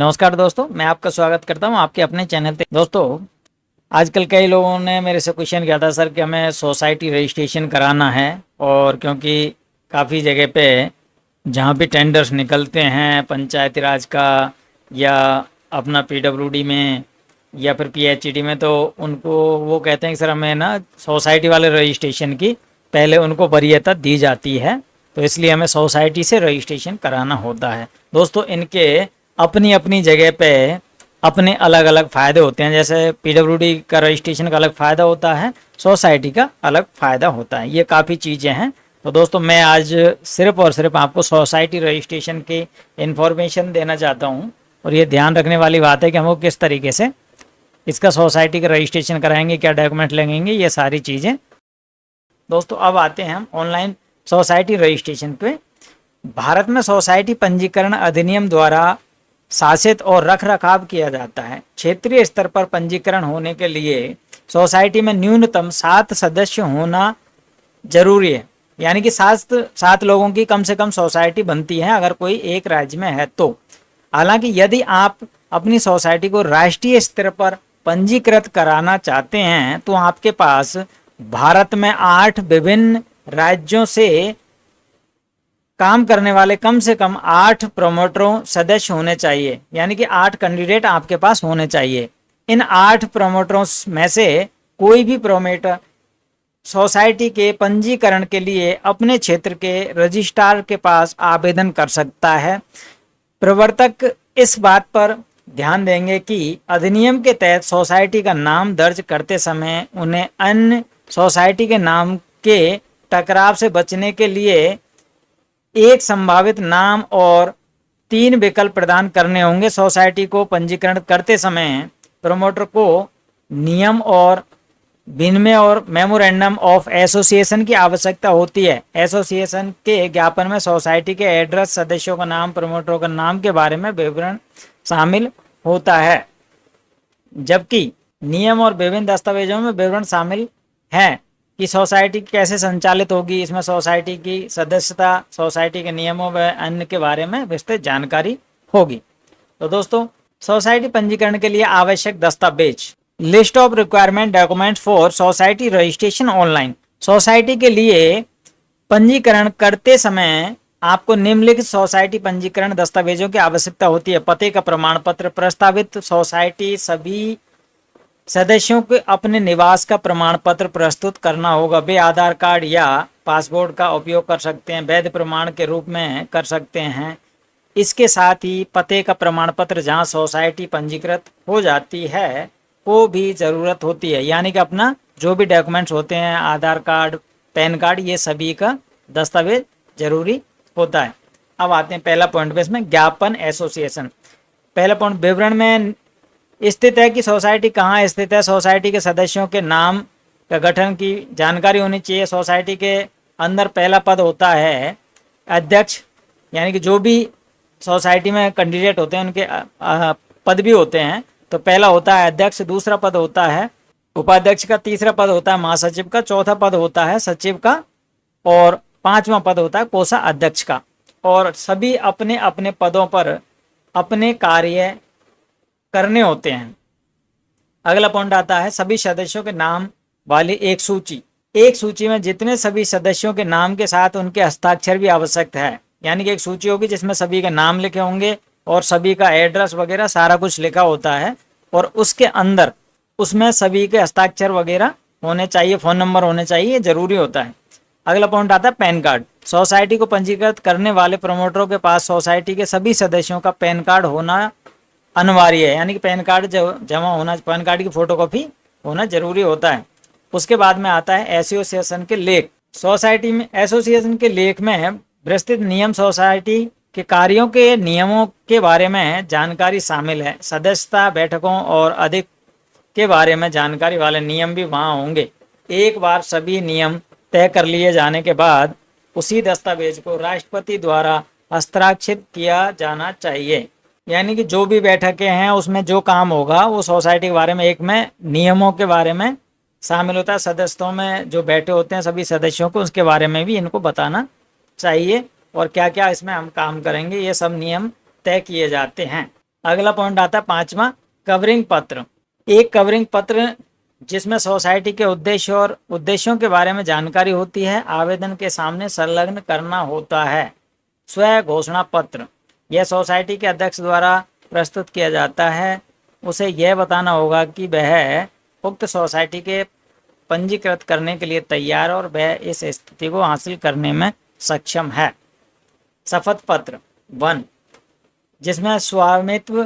नमस्कार दोस्तों, मैं आपका स्वागत करता हूं आपके अपने चैनल पे। दोस्तों, आजकल कई लोगों ने मेरे से क्वेश्चन किया था सर कि हमें सोसाइटी रजिस्ट्रेशन कराना है, और क्योंकि काफ़ी जगह पे जहां भी टेंडर्स निकलते हैं पंचायती राज का या अपना पीडब्ल्यूडी में या फिर पीएचईडी में, तो उनको वो कहते हैं कि सर हमें ना सोसाइटी वाले रजिस्ट्रेशन की पहले उनको वरीयता दी जाती है, तो इसलिए हमें सोसाइटी से रजिस्ट्रेशन कराना होता है। दोस्तों, इनके अपनी अपनी जगह पे अपने अलग अलग फ़ायदे होते हैं। जैसे पीडब्ल्यूडी का रजिस्ट्रेशन का अलग फ़ायदा होता है, सोसाइटी का अलग फ़ायदा होता है, ये काफ़ी चीज़ें हैं। तो दोस्तों, मैं आज सिर्फ और सिर्फ आपको सोसाइटी रजिस्ट्रेशन की इन्फॉर्मेशन देना चाहता हूँ, और ये ध्यान रखने वाली बात है कि हमको किस तरीके से इसका सोसाइटी का रजिस्ट्रेशन कराएंगे, क्या डॉक्यूमेंट लगेंगे, ये सारी चीज़ें। दोस्तों, अब आते हैं हम ऑनलाइन सोसाइटी रजिस्ट्रेशन पे। भारत में सोसाइटी पंजीकरण अधिनियम द्वारा शासित और रख रखाव किया जाता है। क्षेत्रीय स्तर पर पंजीकरण होने के लिए सोसाइटी में न्यूनतम 7 सदस्य होना जरूरी है, यानी कि सात लोगों की कम से कम सोसाइटी बनती है अगर कोई एक राज्य में है तो। हालांकि यदि आप अपनी सोसाइटी को राष्ट्रीय स्तर पर पंजीकृत कराना चाहते हैं तो आपके पास भारत में 8 विभिन्न राज्यों से काम करने वाले कम से कम 8 प्रमोटरों सदस्य होने चाहिए, यानी कि 8 कैंडिडेट आपके पास होने चाहिए। इन 8 प्रमोटरों में से कोई भी प्रमोटर सोसाइटी के पंजीकरण के लिए अपने क्षेत्र के रजिस्ट्रार के पास आवेदन कर सकता है। प्रवर्तक इस बात पर ध्यान देंगे कि अधिनियम के तहत सोसाइटी का नाम दर्ज करते समय उन्हें अन्य सोसाइटी के नाम के टकराव से बचने के लिए एक संभावित नाम और 3 विकल्प प्रदान करने होंगे। सोसाइटी को पंजीकरण करते समय प्रमोटर को नियम और विनिमय और मेमोरेंडम ऑफ एसोसिएशन की आवश्यकता होती है। एसोसिएशन के ज्ञापन में सोसाइटी के एड्रेस, सदस्यों का नाम, प्रमोटरों का नाम के बारे में विवरण शामिल होता है, जबकि नियम और विभिन्न दस्तावेजों में विवरण शामिल है कि सोसाइटी कैसे संचालित होगी। इसमें सोसाइटी की सदस्यता, सोसाइटी के नियमों व अन्य के बारे में विस्तृत जानकारी होगी। तो दोस्तों, सोसाइटी पंजीकरण के लिए आवश्यक दस्तावेज। List of requirement documents for society registration online. Society के लिए पंजीकरण करते समय आपको निम्नलिखित सोसाइटी पंजीकरण दस्तावेजों की आवश्यकता होती है। पते का प्रमाण पत्र। प्रस्तावित सोसाइटी सभी सदस्यों को अपने निवास का प्रमाण पत्र प्रस्तुत करना होगा। वे आधार कार्ड या पासपोर्ट का उपयोग कर सकते हैं, वैध प्रमाण के रूप में कर सकते हैं। इसके साथ ही पते का प्रमाण पत्र जहां सोसाइटी पंजीकृत हो जाती है को भी ज़रूरत होती है, यानी कि अपना जो भी डॉक्यूमेंट्स होते हैं, आधार कार्ड, पैन कार्ड, ये सभी का दस्तावेज जरूरी होता है। अब आते हैं पहला पॉइंट पे, इसमें ज्ञापन एसोसिएशन। पहला पॉइंट विवरण में स्थित है कि सोसाइटी कहाँ स्थित है। सोसाइटी के सदस्यों के नाम का गठन की जानकारी होनी चाहिए। सोसाइटी के अंदर पहला पद होता है अध्यक्ष, यानी कि जो भी सोसाइटी में कैंडिडेट होते हैं उनके पद भी होते हैं। तो पहला होता है अध्यक्ष, दूसरा पद होता है उपाध्यक्ष का, तीसरा पद होता है महासचिव का, चौथा पद होता है सचिव का, और 5वां पद होता है कोषाध्यक्ष का। और सभी अपने अपने पदों पर अपने कार्य करने होते हैं। अगला पॉइंट आता है सभी सदस्यों के नाम वाली एक सूची। एक सूची में जितने सभी सदस्यों के नाम के साथ उनके हस्ताक्षर भी आवश्यक है, यानी कि एक सूची होगी जिसमें सभी के नाम लिखे होंगे और सभी का एड्रेस वगैरह सारा कुछ लिखा होता है, और उसके अंदर उसमें सभी के हस्ताक्षर वगैरह होने चाहिए, फ़ोन नंबर होने चाहिए, ये जरूरी होता है। अगला पॉइंट आता है पैन कार्ड। सोसाइटी को पंजीकृत करने वाले प्रमोटरों के पास सोसाइटी के सभी सदस्यों का पैन कार्ड होना अनिवार्य है, यानी कि पैन कार्ड जमा होना, पैन कार्ड की फोटोकॉपी होना जरूरी होता है। उसके बाद में आता है एसोसिएशन के लेख। सोसाइटी में एसोसिएशन के लेख में विस्तृत नियम, सोसाइटी के कार्यों के नियमों के बारे में जानकारी शामिल है। सदस्यता, बैठकों और अधिक के बारे में जानकारी वाले नियम भी वहाँ होंगे। एक बार सभी नियम तय कर लिए जाने के बाद उसी दस्तावेज को राष्ट्रपति द्वारा हस्ताक्षरित किया जाना चाहिए, यानी कि जो भी बैठकें हैं उसमें जो काम होगा वो सोसाइटी के बारे में, एक में नियमों के बारे में शामिल होता है। सदस्यों में जो बैठे होते हैं सभी सदस्यों को, उसके बारे में भी इनको बताना चाहिए, और क्या क्या इसमें हम काम करेंगे, ये सब नियम तय किए जाते हैं। अगला पॉइंट आता है 5वां, कवरिंग पत्र। एक कवरिंग पत्र जिसमें सोसाइटी के उद्देश्य और उद्देश्यों के बारे में जानकारी होती है, आवेदन के सामने संलग्न करना होता है। स्व घोषणा पत्र, यह सोसाइटी के अध्यक्ष द्वारा प्रस्तुत किया जाता है। उसे यह बताना होगा कि वह उक्त सोसाइटी के पंजीकृत करने के लिए तैयार और वह इस स्थिति को हासिल करने में सक्षम है। शपथ पत्र 1, जिसमें स्वामित्व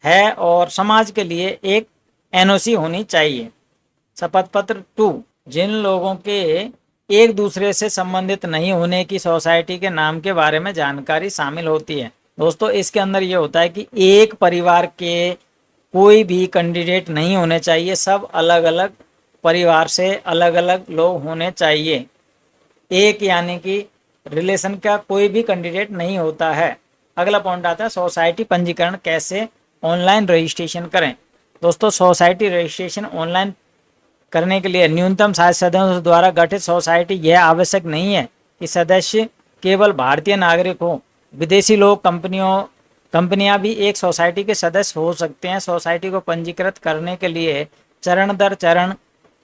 है और समाज के लिए एक एनओसी होनी चाहिए। शपथ पत्र 2, जिन लोगों के एक दूसरे से संबंधित नहीं होने की सोसाइटी के नाम के बारे में जानकारी शामिल होती है। दोस्तों, इसके अंदर ये होता है कि एक परिवार के कोई भी कैंडिडेट नहीं होने चाहिए, सब अलग अलग परिवार से अलग अलग लोग होने चाहिए। एक यानी कि रिलेशन का कोई भी कैंडिडेट नहीं होता है। अगला पॉइंट आता है सोसाइटी पंजीकरण कैसे ऑनलाइन रजिस्ट्रेशन करें। दोस्तों, सोसाइटी रजिस्ट्रेशन ऑनलाइन करने के लिए न्यूनतम 7 सदस्यों द्वारा गठित सोसाइटी यह आवश्यक नहीं है कि सदस्य केवल भारतीय नागरिक हो। विदेशी लोग, कंपनियां भी एक सोसाइटी के सदस्य हो सकते हैं। सोसाइटी को पंजीकृत करने के लिए चरण दर चरण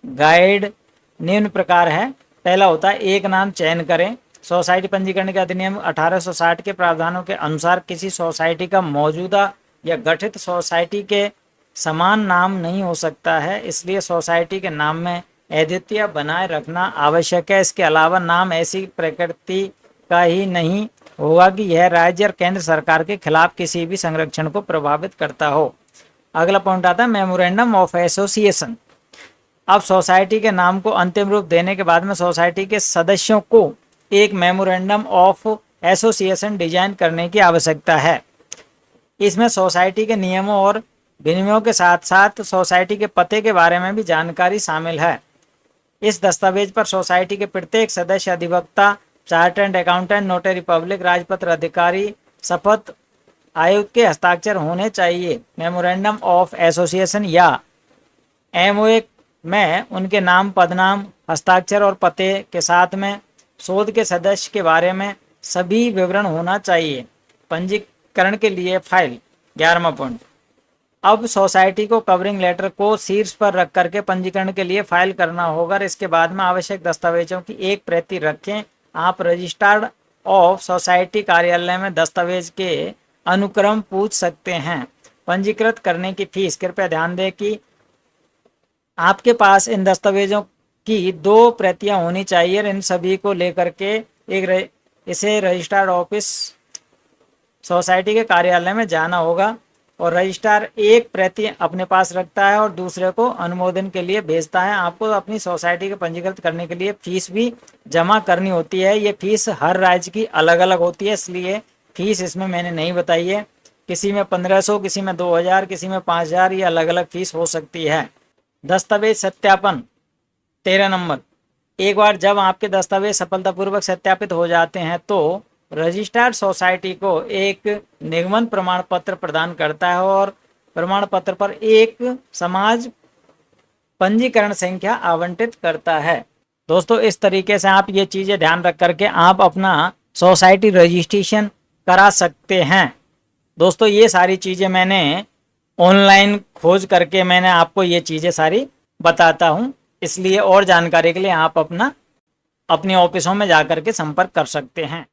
गाइड निम्न प्रकार है। पहला होता है एक नाम चयन करें। सोसाइटी पंजीकरण के अधिनियम 1860 के प्रावधानों के अनुसार किसी सोसाइटी का मौजूदा या गठित सोसाइटी के समान नाम नहीं हो सकता है, इसलिए सोसाइटी के नाम में अद्वितीयता बनाए रखना आवश्यक है। इसके अलावा नाम ऐसी प्रकृति का ही नहीं होगा कि यह राज्य और केंद्र सरकार के खिलाफ किसी भी संरक्षण को प्रभावित करता हो। अगला पॉइंट आता है मेमोरेंडम ऑफ एसोसिएशन। अब सोसाइटी के नाम को अंतिम रूप देने के बाद में सोसाइटी के सदस्यों को एक मेमोरेंडम ऑफ एसोसिएशन डिजाइन करने की आवश्यकता है। इसमें सोसाइटी के नियमों और विनियमों के साथ साथ सोसाइटी के पते के बारे में भी जानकारी शामिल है। इस दस्तावेज पर सोसाइटी के प्रत्येक सदस्य, अधिवक्ता, चार्टर्ड अकाउंटेंट, नोटरी पब्लिक, राजपत्र अधिकारी, शपथ आयुक्त के हस्ताक्षर होने चाहिए। मेमोरेंडम ऑफ एसोसिएशन या एमओए में उनके नाम, पदनाम, हस्ताक्षर और पते के साथ में शोध के सदस्य के बारे में सभी विवरण होना चाहिए। पंजीकरण के लिए फाइल 11वां पॉइंट। अब सोसाइटी को कवरिंग लेटर को शीर्ष पर रख करके पंजीकरण के लिए फाइल करना होगा। इसके बाद में आवश्यक दस्तावेजों की एक प्रति रखें। आप रजिस्ट्रार ऑफ सोसाइटी कार्यालय में दस्तावेज के अनुक्रम पूछ सकते हैं। पंजीकृत करने की फीस, कृपया ध्यान दें कि आपके पास इन दस्तावेजों की 2 प्रतियां होनी चाहिए। इन सभी को लेकर के इसे रजिस्ट्रार ऑफिस सोसाइटी के कार्यालय में जाना होगा और रजिस्ट्रार एक प्रति अपने पास रखता है और दूसरे को अनुमोदन के लिए भेजता है। आपको अपनी सोसाइटी को पंजीकृत करने के लिए फीस भी जमा करनी होती है। ये फीस हर राज्य की अलग अलग होती है, इसलिए फीस इसमें मैंने नहीं बताई है। किसी में 1500, किसी में 2000, किसी में 5000, ये अलग अलग फीस हो सकती है। दस्तावेज सत्यापन 13 नंबर। एक बार जब आपके दस्तावेज सफलतापूर्वक सत्यापित हो जाते हैं तो रजिस्ट्रार सोसाइटी को एक निगमन प्रमाण पत्र प्रदान करता है और प्रमाण पत्र पर एक समाज पंजीकरण संख्या आवंटित करता है। दोस्तों, इस तरीके से आप ये चीज़ें ध्यान रख करके आप अपना सोसाइटी रजिस्ट्रेशन करा सकते हैं। दोस्तों, ये सारी चीज़ें मैंने ऑनलाइन खोज करके मैंने आपको ये चीज़ें सारी बताता हूँ, इसलिए और जानकारी के लिए आप अपनी ऑफिसों में जा कर के संपर्क कर सकते हैं।